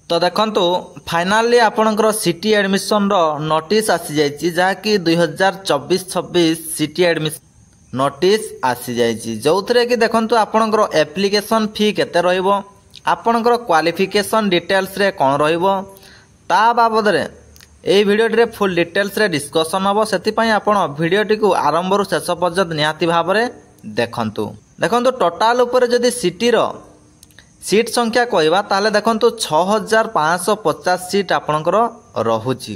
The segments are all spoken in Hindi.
तो देखंतु फाइनाली आपणकर सिटी एडमिशन रो नोटिस आसी जाइछि जहाँकि 2024-26 सिटी एडमिशन नोटिस आसी जाइछि जोथरे कि देखंतु आपणकर एप्लिकेशन फी केते रहइबो आपणकर क्वालिफिकेशन डिटेल्स रे कोन रहइबो ता बाबद रे एई भिडियो रे फुल डिटेल्स रे डिस्कशन हबो सेति पई आपण भिडियो टी को आरंभ रु शेष पर्यंत निहाती भाव रे देखंतु टोटाल ऊपर जदी सिटी रो सीट संख्या कहवा ताले देखंतु 6550 सीट आपणकर रहुची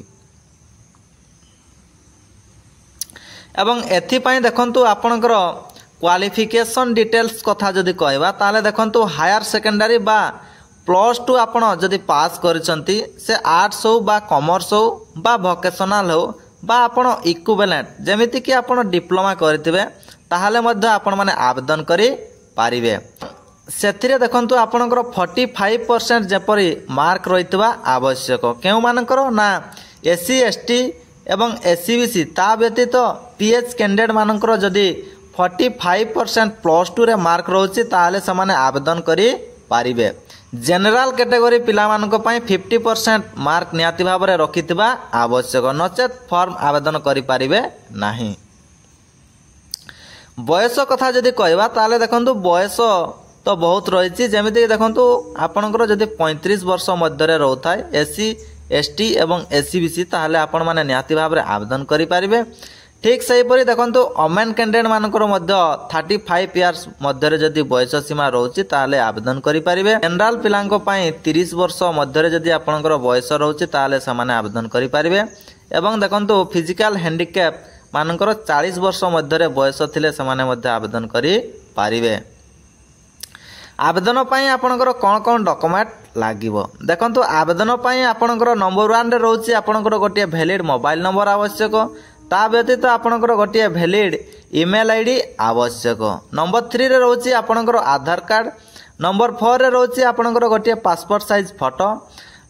एवं एथि पई देखंतु आपणकर क्वालिफिकेशन डिटेल्स कथा जदी कहवा ताले देखंतु हायर सेकेंडरी बा +2 आपण जदी पास करचंती से आर्ट्स हो बा कॉमर्स हो बा वोकेशनल हो बा आपण इक्विवेलेंट जेमिति कि आपण डिप्लोमा करथिबे ताहाले मध्ये आपण माने आवेदन करि पारिबे सेथिरे देखंतु आपणकर 45% जेपरि मार्क रहितबा आवश्यक केउ मानकर ना एससी एसटी एवं एससीबीसी ता व्यतीत पीएच कैंडिडेट मानकर जदी 45% +2 रे मार्क रहउची ताहाले समाने आवेदन करि पारिबे जनरल कैटेगरी पिला मानक पई 50% मार्क नियाति भाव रे रखितबा आवश्यक नचेत फॉर्म आवेदन करि पारिबे नाही बयस कथा जदी कहवा ताले देखंतु बयस तो बहुत रही जमीक देखो आपणकर जब 35 वर्ष मध्य रोथाए एससी एसटी एवं एससीबीसी ताहले आपण माने निहाती भाव में आवेदन करें ठीक सेहीपरि देखो ओमेन कैंडिडेट मानकर 35 इयर्स मध्य जदि बयस सीमा रोचे ताहले आवेदन करें जनरल पिला 30 वर्ष मध्य जदि आपणकर बयस रोचे ताहले समाने आवेदन करें एवं देखो फिजिकल हैंडिकैप मानकर 40 वर्ष मध्य बयस थिले समाने मध्य आवेदन करें आवेदन पाई आपणकर कौन कौन डॉक्यूमेंट लागिवो देखंतु आवेदन पाई आपणकर नंबर 1 रे रहउची आपणकर गोटे वैलिड मोबाइल नंबर आवश्यक ता व्यतीत आपणकर गोटे वैलिड ईमेल आईडी आवश्यक नंबर 3 रे रहउची आपणकर आधार कार्ड नंबर 4 रे रहउची आपणकर गोटे पासपोर्ट साइज फोटो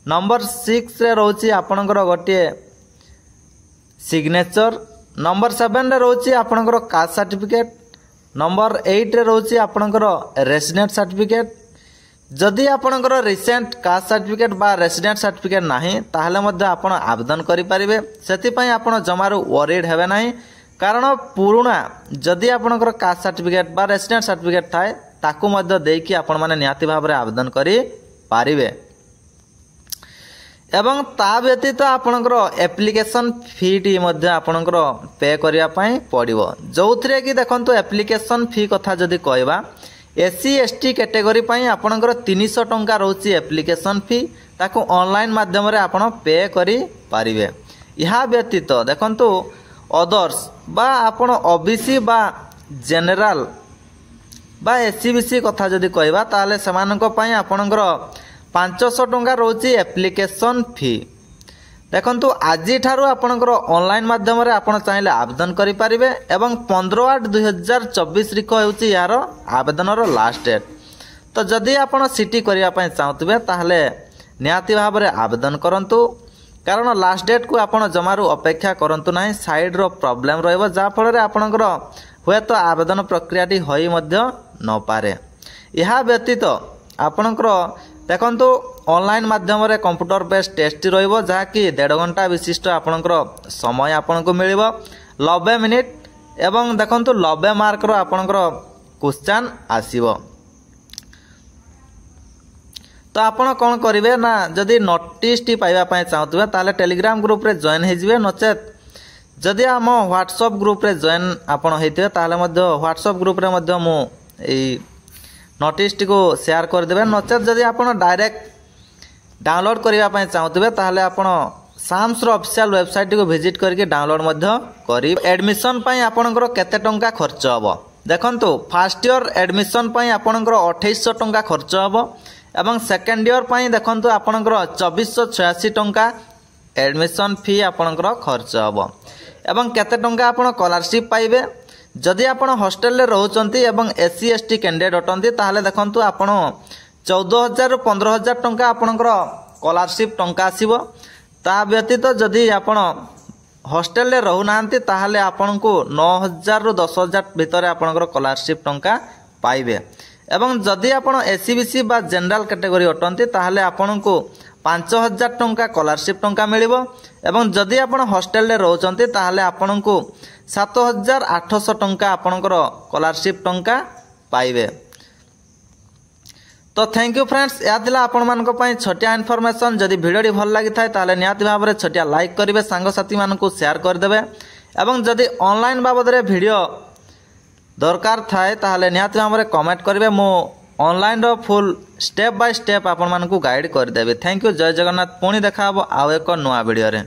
नंबर 6 रे रहउची आपणकर गोटे सिग्नेचर नंबर 7 रे रहउची आपणकर कास्ट सर्टिफिकेट नंबर 8 रे रहउची आपणकर रेसिडेंट सर्टिफिकेट जदि आपणकर रिसेंट कास्ट सर्टिफिकेट बा रेसिडेंट सर्टिफिकेट नाही ताहले मध्ये आपण आवेदन करि परिबे सेति पई आपण जमारू वरीड हेबे नाही कारण पुरुणा जदि आपणकर कास्ट सर्टिफिकेट बा रेसिडेंट सर्टिफिकेट थाए ताकू मध्ये देकी आपण माने निहाती भाव रे आवेदन करि पारिबे एवं ता व्यतीत आपणकर एप्लिकेशन फी टी मध्ये आपणकर पे करिया पई पड़िबो जोथरे कि देखंतु एप्लिकेशन फी कथा जदी कहबा एससी एसटी कैटेगरी पई आपणकर 300 टंका रहउची एप्लिकेशन फी ताको ऑनलाइन माध्यम रे आपण पे करि पारिबे यहा व्यतीत देखंतु अदर्स बा आपण ओबीसी बा जनरल बा एससीबीसी कथा जदी कहबा ताले समानक पई आपणकर 500 टंका रोची एप्लिकेशन फी देखंतु आज ठारू आपणकर ऑनलाइन माध्यम रे आपण चाहिले आवेदन करि पारिबे एवं 15/8/2024 रिको हेउची यार आवेदन रो लास्ट डेट तो जदि आपण सिटी करिया पय चाहतबे ताहले नियाती भाव रे आवेदन करंतु कारण लास्ट डेट को आपण जमारू अपेक्षा करंतु नाही साइड रो प्रॉब्लम रहइबो जा फल रे आपणकर होय तो आवेदन प्रक्रिया टी होई मध्य न पारे यहा व्यतीत आपणकर देखंतु ऑनलाइन माध्यम रे कंप्यूटर बेस्ड टेस्ट रहिबो जहा कि 1.5 घंटा विशिष्ट आपणकर समय आपनको मिलिबो 90 मिनिट एवं देखंतु 90 मार्क रो आपणकर क्वेश्चन आसीबो तो आपण कोन करिवे ना जदि नोटिस टी पाइबा पय चाहतबे ताले टेलीग्राम ग्रुप रे जॉइन हे जिवे नचेत जदि हम व्हाट्सएप ग्रुप रे जॉइन आपण हेतिबे ताले मध्ये व्हाट्सएप ग्रुप रे मध्ये मु ए नोटिस टी को शेयर कर देबे नचेत जदि आपण डायरेक्ट डाउनलोड करिया पय चाहतबे ताले आपण साम्स रो ऑफिशियल वेबसाइट को विजिट करके डाउनलोड मध्ये करी एडमिशन पय आपनकर केते टंका खर्च हबो देखंतु फर्स्ट ईयर एडमिशन पय आपनकर 2800 टंका खर्च हबो एवं सेकंड ईयर पय देखंतु आपनकर 2486 टंका एडमिशन फी आपनकर खर्च हबो एवं केते टंका आपण स्कॉलरशिप पाइबे जदि आपण हॉस्टल रे रहउचंती एवं एससी एसटी कैंडिडेट अटंती ताहले देखंतु आपण 14000 रु 15000 टंका आपनकर स्कॉलरशिप टंका आसीबो ता व्यतीत जदि आपण हॉस्टल रे रहु नांती ताहले आपनको 9000 रु 10000 भितर आपनकर स्कॉलरशिप टंका पाइबे एवं जदि आपण एससीबीसी बा जनरल कैटेगरी अटंती ताहले आपनको 5000 टंका स्कॉलरशिप टंका मिलिबो एवं जदि आपण हॉस्टल रे रहउचंती ताहाले आपनकु 7800 टंका आपनकर स्कॉलरशिप टंका पाइबे। तो थैंक यू फ्रेंड्स, या थिला आपण मानको पई छोटिया इन्फॉर्मेशन। जदि वीडियोटी भल लागि थाए ताहाले निहाती भाबरे छोटिया लाइक करिवे, सांग साथी मानको शेयर कर देबे एवं जदि ऑनलाइन बाबद रे वीडियो दरकार थाए ताहाले निहाती भाबरे कमेंट करिवे। मो ऑनलाइन रो फुल स्टेप बाय स्टेप आपण मानको गाइड कर देबे। थैंक यू, जय जगन्नाथ। पुणी देखा हबो आउ एक नुआ वीडियो रे।